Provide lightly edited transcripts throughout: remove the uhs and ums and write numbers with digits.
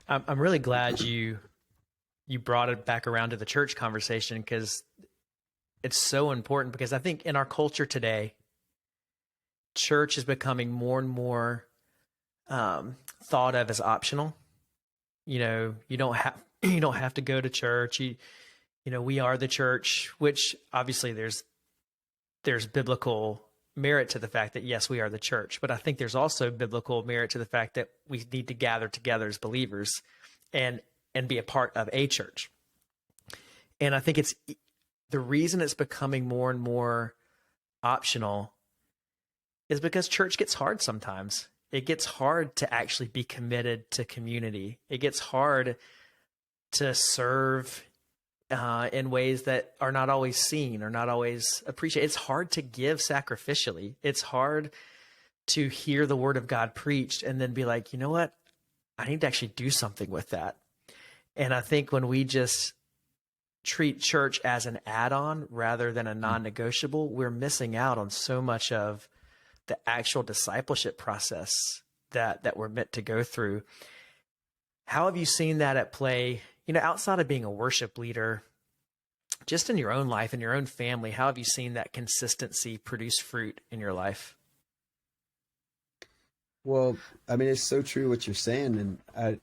I'm really glad you brought it back around to the church conversation, because it's so important. Because I think in our culture today, church is becoming more and more thought of as optional. You don't have you don't have to go to church. We are the church, which obviously there's biblical merit to the fact that yes, we are the church, but I think there's also biblical merit to the fact that we need to gather together as believers and be a part of a church. And I think it's the reason it's becoming more and more optional is because church gets hard sometimes. It gets hard to actually be committed to community. It gets hard to serve in ways that are not always seen or not always appreciated. It's hard to give sacrificially. It's hard to hear the word of God preached and then be like, you know what? I need to actually do something with that. And I think when we just treat church as an add-on rather than a non-negotiable, we're missing out on so much of the actual discipleship process that we're meant to go through. How have you seen that at play, outside of being a worship leader, just in your own life, in your own family? How have you seen that consistency produce fruit in your life? Well, I mean, it's so true what you're saying. And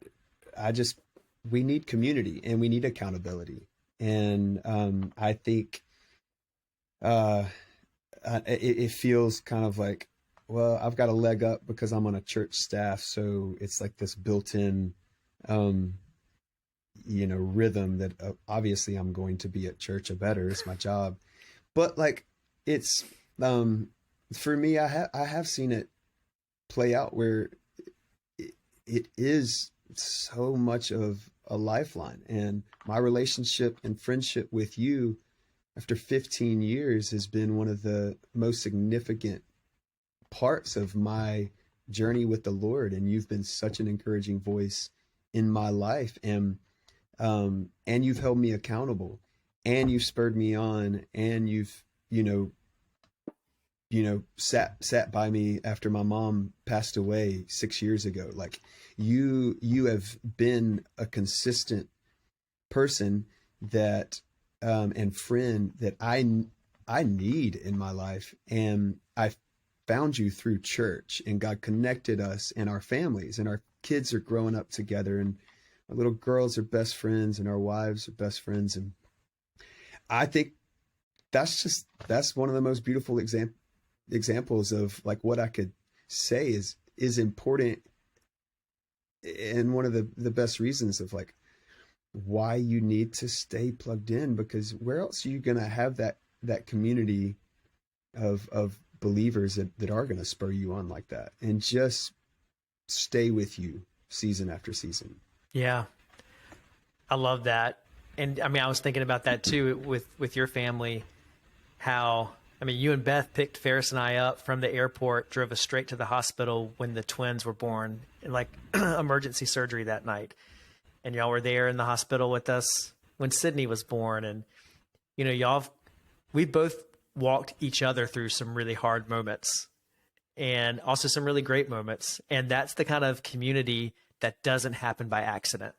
we need community and we need accountability. And I think it feels kind of like, well, I've got a leg up because I'm on a church staff. So it's like this built-in, rhythm that obviously I'm going to be at church or better. It's my job. But like, it's, for me, I have seen it play out where it is so much of a lifeline. And my relationship and friendship with you after 15 years has been one of the most significant parts of my journey with the Lord. And you've been such an encouraging voice in my life. And you've held me accountable, and you've spurred me on, and you've, sat by me after my mom passed away 6 years ago. Like you have been a consistent person that, and friend that I need in my life. And I found you through church, and God connected us and our families, and our kids are growing up together, and our little girls are best friends, and our wives are best friends. And I think that's one of the most beautiful examples of like what I could say is important, and one of the best reasons of like why you need to stay plugged in, because where else are you going to have that community of believers that are going to spur you on like that and just stay with you season after season. Yeah. I love that. And I mean, I was thinking about that too with your family, how, I mean, you and Beth picked Ferris and I up from the airport, drove us straight to the hospital when the twins were born, in like emergency surgery that night. And y'all were there in the hospital with us when Sydney was born. And, we both walked each other through some really hard moments and also some really great moments. And that's the kind of community that doesn't happen by accident.